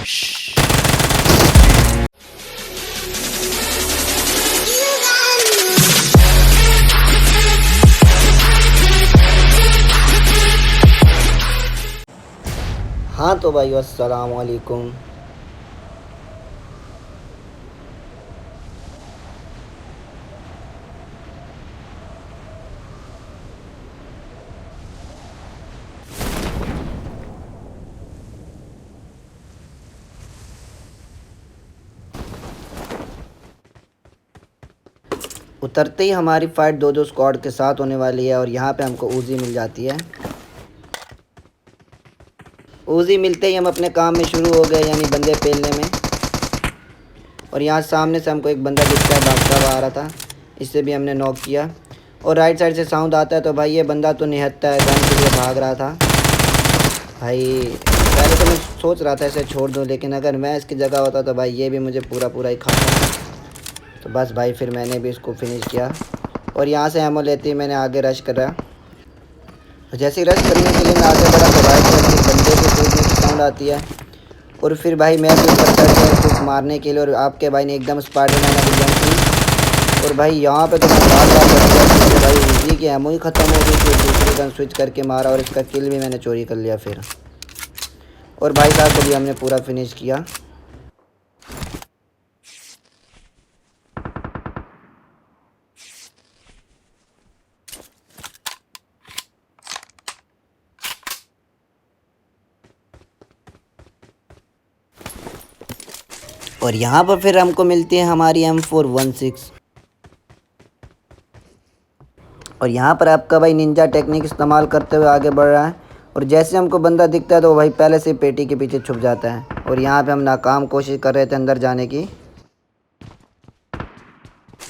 हाँ तो भाई अस्सलाम वालेकुम। उतरते ही हमारी फ़ाइट दो दो स्क्वाड के साथ होने वाली है और यहाँ पे हमको ऊज़ी मिल जाती है। ऊज़ी मिलते ही हम अपने काम में शुरू हो गए, यानी बंदे पेलने में। और यहाँ सामने से हमको एक बंदा दिखता है, भागता हुआ आ रहा था, इससे भी हमने नॉक किया। और राइट साइड से साउंड आता है तो भाई ये बंदा तो निहत्ता है, गन के लिए भाग रहा था। भाई पहले तो मैं सोच रहा था इसे छोड़ दूँ, लेकिन अगर मैं इसकी जगह होता तो भाई ये भी मुझे पूरा पूरा ही खाता। तो बस भाई फिर मैंने भी इसको फिनिश किया और यहाँ से एमो लेते ही मैंने आगे रश करा। जैसे ही रश करने के लिए मैं आगे बढ़ा तो राइट साइड से बंदे के कूदने की साउंड आती है और फिर भाई मैं भी ऊपर चढ़ गया उसको मारने के लिए और आपके भाई ने एकदम स्पाइडरमैन वाली जंप की। और भाई यहाँ पे तो मैं बार बार कर दिया क्योंकि भाई इजी की एमो ही ख़त्म हो गई थी। दूसरी गन स्विच करके मारा और इसका किल भी मैंने चोरी कर लिया फिर। और भाई साहब को भी हमने पूरा फिनिश किया। और यहाँ पर फिर हमको मिलती है हमारी M416 और यहाँ पर आपका भाई निंजा टेक्निक इस्तेमाल करते हुए आगे बढ़ रहा है। और जैसे हमको बंदा दिखता है तो भाई पहले से पेटी के पीछे छुप जाता है। और यहाँ पे हम नाकाम कोशिश कर रहे थे अंदर जाने की।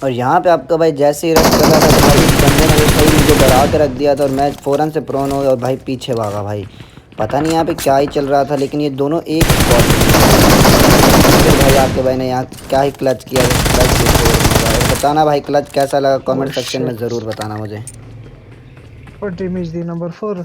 और यहाँ पे आपका भाई जैसे ही रश कर रहा था तो भाई इस बंदे ने सही मुझे डरा के रख दिया था और मैं फ़ौरन से प्रोन हो गया और भाई पीछे भागा। भाई पता नहीं यहाँ पे क्या ही चल रहा था, लेकिन ये दोनों एक स्पॉट फिर भाई आपके भाई ने यहाँ क्या ही क्लच किया। क्लच बताना भाई, क्लच कैसा लगा कमेंट सेक्शन में ज़रूर बताना मुझे। What image the number 4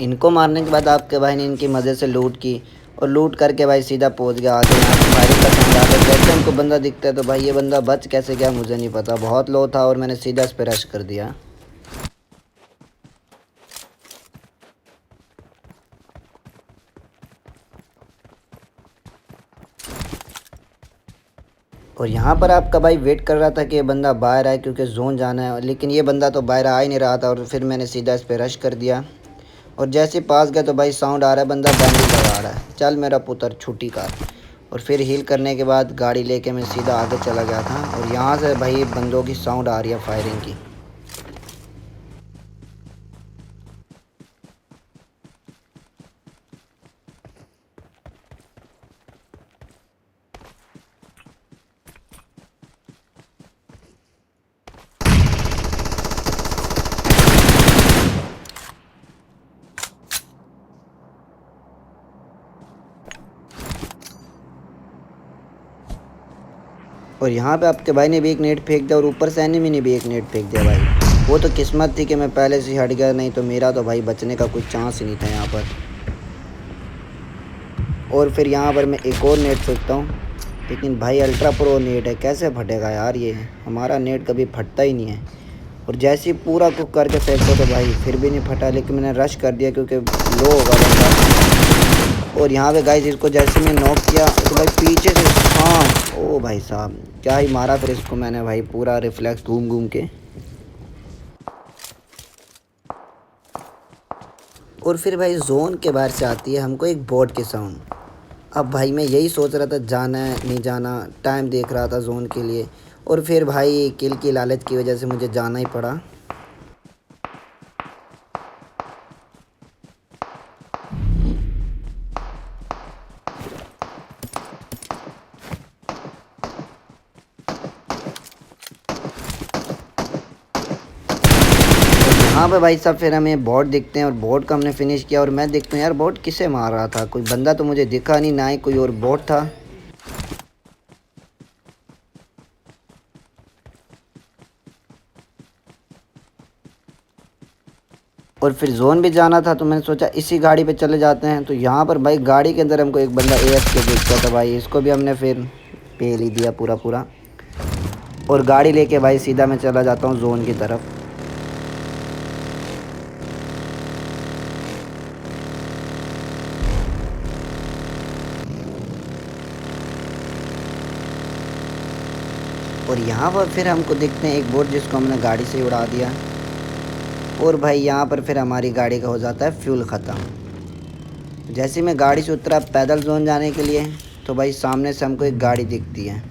इनको मारने के बाद आपके भाई ने इनकी मज़े से लूट की और लूट करके भाई सीधा पहुंच गया आगे। यहाँ पे फायरिंग का साउंड आता है, जैसे हमको बंदा दिखता है तो भाई ये बंदा बच कैसे गया मुझे नहीं पता, बहुत लो था और मैंने सीधा इस पर रश कर दिया। और यहाँ पर आपका भाई वेट कर रहा था कि ये बंदा बाहर आए क्योंकि जोन जाना है, लेकिन ये बंदा तो बाहर आ ही नहीं रहा था और फिर मैंने सीधा इस पर रश कर दिया। और जैसे पास गया तो भाई साउंड आ रहा है बंदा बैंडेज लगा रहा है, चल मेरा पुत्र छुट्टी कर। और फिर हील करने के बाद गाड़ी लेके मैं सीधा आगे चला गया था और यहाँ से भाई बंदों की साउंड आ रही है फायरिंग की। और यहाँ पे आपके भाई ने भी एक नेट फेंक दिया और ऊपर से एनिमी ने भी एक नेट फेंक दिया। भाई वो तो किस्मत थी कि मैं पहले से ही हट गया, नहीं तो मेरा तो भाई बचने का कोई चांस ही नहीं था यहाँ पर। और फिर यहाँ पर मैं एक और नेट फेंकता हूँ, लेकिन भाई अल्ट्रा प्रो नेट है, कैसे फटेगा यार, ये हमारा नेट कभी फटता ही नहीं है। और जैसे ही पूरा कुक करके फेंको तो भाई फिर भी नहीं फटा, लेकिन मैंने रश कर दिया क्योंकि लो होगा बंदा। और यहाँ पे गाइस इसको जैसे मैं नॉक किया तो भाई पीछे से हाँ ओ भाई साहब क्या ही मारा फिर इसको मैंने भाई पूरा रिफ्लेक्स घूम घूम के। और फिर भाई जोन के बाहर से आती है हमको एक बोट की साउंड। अब भाई मैं यही सोच रहा था जाना है नहीं जाना, टाइम देख रहा था जोन के लिए और फिर भाई किल की लालच की वजह से मुझे जाना ही पड़ा। हाँ भाई साहब फिर हमें बोट दिखते हैं और बोट का हमने फिनिश किया और मैं देखता हूँ यार बोट किसे मार रहा था, कोई बंदा तो मुझे दिखा नहीं, ना ही कोई और बोट था। और फिर जोन भी जाना था, तो मैंने सोचा इसी गाड़ी पे चले जाते हैं। तो यहाँ पर भाई गाड़ी के अंदर हमको एक बंदा AFK दिखता था भाई, इसको भी हमने फिर पेल ही दिया पूरा पूरा। और गाड़ी लेके भाई सीधा मैं चला जाता हूँ जोन की तरफ। और यहाँ पर फिर हमको देखते हैं एक बोट जिसको हमने गाड़ी से उड़ा दिया। और भाई यहाँ पर फिर हमारी गाड़ी का हो जाता है फ्यूल ख़त्म। जैसे ही मैं गाड़ी से उतरा पैदल जोन जाने के लिए, तो भाई सामने से हमको एक गाड़ी दिखती है।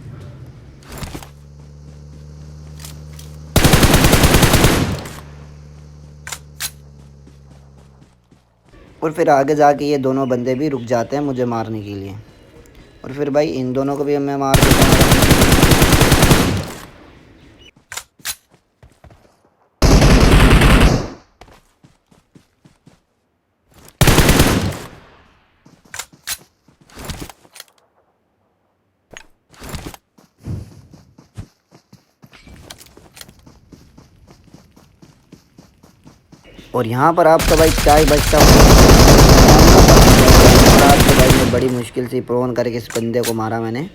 और फिर आगे जाके ये दोनों बंदे भी रुक जाते हैं मुझे मारने के लिए। और फिर भाई इन दोनों को भी मैं मार देता हूँ। और यहाँ पर आपका भाई क्या ही बचता तो भाई मैं बड़ी मुश्किल से प्रोन करके इस बंदे को मारा मैंने।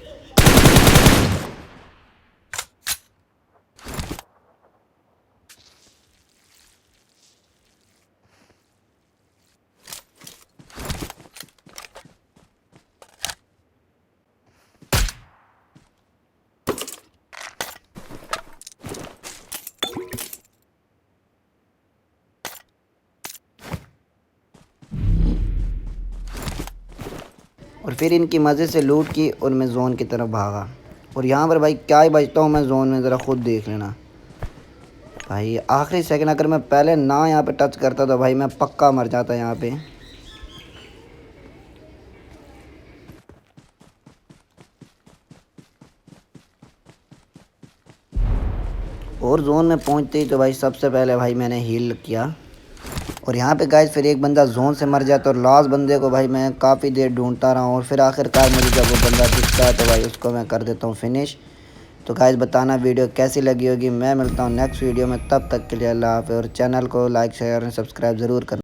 और फिर इनकी मज़े से लूट की और मैं जोन की तरफ भागा। और यहाँ पर भाई क्या ही बचता हूँ मैं जोन में, ज़रा खुद देख लेना भाई। आखिरी सेकंड अगर मैं पहले ना यहाँ पे टच करता तो भाई मैं पक्का मर जाता यहाँ पे। और जोन में पहुँचते ही तो भाई सबसे पहले भाई मैंने हील किया। और यहाँ पे गाइस फिर एक बंदा जोन से मर जाता है और लास्ट बंदे को भाई मैं काफ़ी देर ढूंढता रहा हूँ। और फिर आखिरकार मुझे जब वो बंदा दिखता है तो भाई उसको मैं कर देता हूँ फिनिश। तो गाइस बताना वीडियो कैसी लगी होगी। मैं मिलता हूँ नेक्स्ट वीडियो में, तब तक के लिए अल्लाह हाफ़िज़। और चैनल को लाइक शेयर और सब्सक्राइब ज़रूर करना।